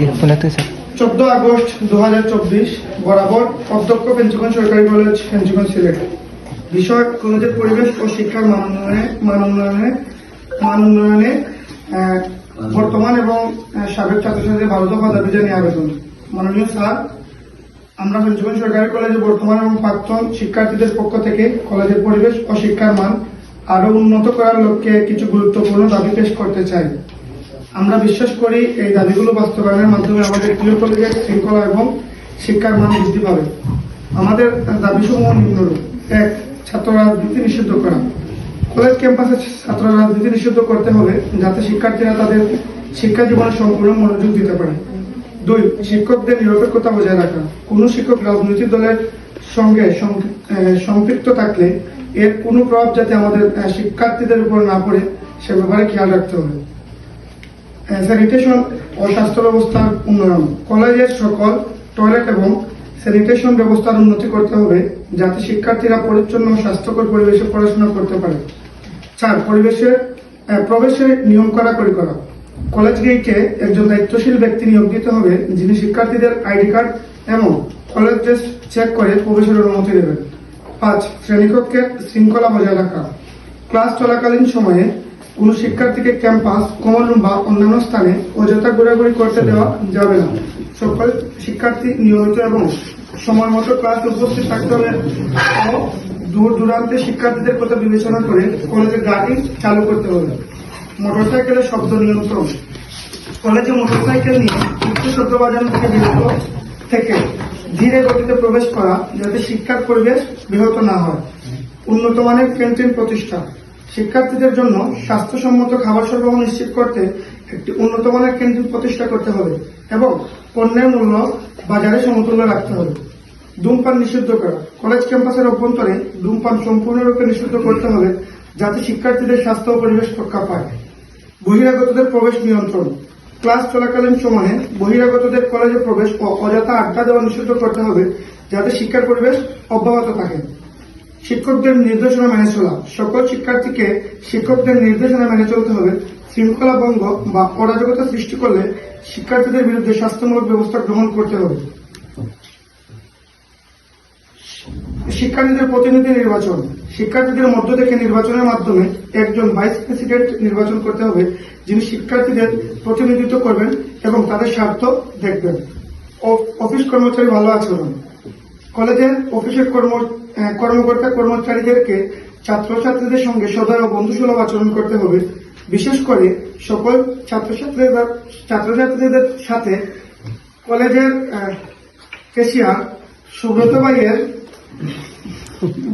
14 August 2024 বরাবর অধ্যক্ষ পেঞ্চগঞ্জ সরকারি কলেজ পেঞ্চগঞ্জ সিলেট। বিষয় কলেজের পরিবেশ ও শিক্ষার মান উন্নয়নে বর্তমান এবং সাবেক ছাত্রছাত্রীদের ভালো দফা দাবি জানিয়ে আবেদন। মাননীয় স্যার, আমরা পেঞ্চগঞ্জ সরকারি কলেজে বর্তমান এবং প্রাক্তন শিক্ষার্থীদের পক্ষ থেকে কলেজের পরিবেশ ও শিক্ষার মান আরো উন্নত করার লক্ষ্যে কিছু গুরুত্বপূর্ণ দাবি পেশ করতে চাই। আমরা বিশ্বাস করি এই দাবিগুলো বাস্তবায়নের মাধ্যমে আমাদের প্রিয় কলেজের শৃঙ্খলা এবং শিক্ষার মান বৃদ্ধি পাবে। আমাদের দাবিসমূহ নিম্নরূপ: 1. ছাত্র রাজনীতি নিষিদ্ধ করা। কলেজ ক্যাম্পাসে ছাত্র রাজনীতি নিষিদ্ধ করতে হবে যাতে শিক্ষার্থীরা তাদের শিক্ষা জীবনে সম্পূর্ণ মনোযোগ দিতে পারে। 2. শিক্ষকদের নিরপেক্ষতা বজায় রাখা। কোনো শিক্ষক রাজনৈতিক দলের সঙ্গে সম্পৃক্ত থাকলে এর কোনো প্রভাব যাতে আমাদের শিক্ষার্থীদের উপর না পড়ে সে ব্যাপারে খেয়াল রাখতে হবে। স্যানিটেশন ও স্বাস্থ্য ব্যবস্থার উন্নয়ন। কলেজের সকল টয়লেট এবং স্যানিটেশন ব্যবস্থার উন্নতি করতে হবে যাতে শিক্ষার্থীরা পরিচ্ছন্ন ও স্বাস্থ্যকর পরিবেশে পড়াশোনা করতে পারে। 4. প্রবেশের নিয়ম কড়াকড়ি করা। কলেজ গেটে একজন দায়িত্বশীল ব্যক্তি নিয়োগ দিতে হবে যিনি শিক্ষার্থীদের আইডি কার্ড এবং কলেজ ড্রেস চেক করে প্রবেশের অনুমতি দেবেন। 5. শ্রেণীকক্ষের শৃঙ্খলা বজায় রাখা। ক্লাস চলাকালীন সময়ে কোনো শিক্ষার্থীকে ক্যাম্পাস, কমন রুম বা অন্যান্য স্থানে অযথা ঘোরাঘুরি করতে দেওয়া যাবে না। সকল শিক্ষার্থী নিয়মিত এবং সময় মতো ক্লাসে উপস্থিত থাকতে হবে ও দূর দূরান্তে শিক্ষার্থীদের কথা বিবেচনা করে কলেজের গাড়ি চালু করতে হবে। মোটরসাইকেলের শব্দ নিয়ন্ত্রণ। কলেজে মোটরসাইকেল নিয়ে উচ্চ শব্দ বাজানো থেকে বিরত থেকে ধীরে গতিতে প্রবেশ করা যাতে শিক্ষার পরিবেশ ব্যাহত না হয়। উন্নত মানের ক্যান্টিন প্রতিষ্ঠা। শিক্ষার্থীদের জন্য স্বাস্থ্যসম্মত খাবার সরবরাহ নিশ্চিত করতে একটি উন্নত মানের ক্যান্টিন প্রতিষ্ঠা করতে হবে এবং পণ্যের মূল্য বাজারে সমতুল্য রাখতে হবে। ধূমপান নিষিদ্ধ করা। কলেজ ক্যাম্পাসের অভ্যন্তরে ধূমপান সম্পূর্ণরূপে নিষিদ্ধ করতে হবে যাতে শিক্ষার্থীদের স্বাস্থ্য ও পরিবেশ রক্ষা পায়। বহিরাগতদের প্রবেশ নিয়ন্ত্রণ। ক্লাস চলাকালীন সময়ে বহিরাগতদের কলেজে প্রবেশ ও অযথা আড্ডা দেওয়া নিষিদ্ধ করতে হবে যাতে শিক্ষার পরিবেশ অব্যাহত থাকে। শিক্ষকদের নির্দেশনা মেনে চলা। সকল শিক্ষার্থীকে শিক্ষকদের নির্দেশনা মেনে চলতে হবে। শৃঙ্খলা ভঙ্গ বা অরাজকতা সৃষ্টি করলে শিক্ষার্থীদের বিরুদ্ধে শাস্তিমূলক ব্যবস্থা গ্রহণ করতে হবে। শিক্ষার্থীদের প্রতিনিধি নির্বাচন। শিক্ষার্থীদের মধ্য থেকে নির্বাচনের মাধ্যমে একজন ভাইস প্রেসিডেন্ট নির্বাচন করতে হবে যিনি শিক্ষার্থীদের প্রতিনিধিত্ব করবেন এবং তাদের স্বার্থ দেখবেন। অফিস কর্মচারী ভালো আচরণ। কলেজের অফিসের কর্মকর্তা কর্মচারীদেরকে ছাত্রছাত্রীদের সঙ্গে সদয় ও বন্ধুসুলভ আচরণ করতে হবে। বিশেষ করে সকল ছাত্রছাত্রীদের সাথে কলেজের ক্যাশিয়ার সুব্রত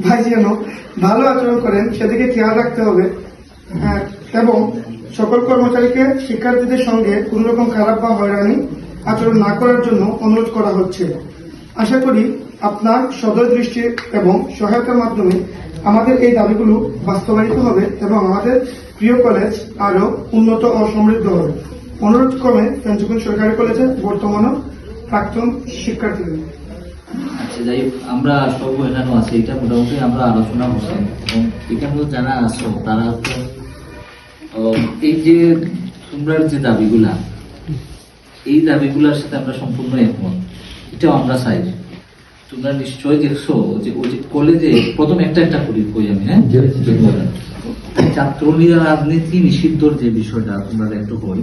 ভাই যেন ভালো আচরণ করেন সেদিকে খেয়াল রাখতে হবে এবং সকল কর্মচারীকে শিক্ষার্থীদের সঙ্গে কোন রকম খারাপ বা হয়রানি আচরণ না করার জন্য অনুরোধ করা হচ্ছে। আশা করি আপনার সদয় দৃষ্টি এবং সহায়তার মাধ্যমে আমাদের এই দাবিগুলো বাস্তবায়িত হবে এবং আমাদের প্রিয় কলেজ আরো উন্নত ও সমৃদ্ধ হবে। অনুরোধ ক্রমে পেঞ্চগঞ্জ সরকারি কলেজে বর্তমান প্রাক্তন শিক্ষার্থীদের। আচ্ছা, যাই হোক, আমরা সব এখানে আছি, এটা মোটামুটি আমরা আলোচনা করছি এবং এখানে যারা আছো তারা তো এই যে তোমরা যে দাবিগুলা, এই দাবিগুলার সাথে আমরা সম্পূর্ণ একমত। এটাও আমরা চাই। তোমরা নিশ্চয় দেখছো যে ওই যে কলেজে প্রথম একটা করি কই আমি, হ্যাঁ, ছাত্র রাজনীতি নিষিদ্ধর যে বিষয়টা তোমরা একটু কই,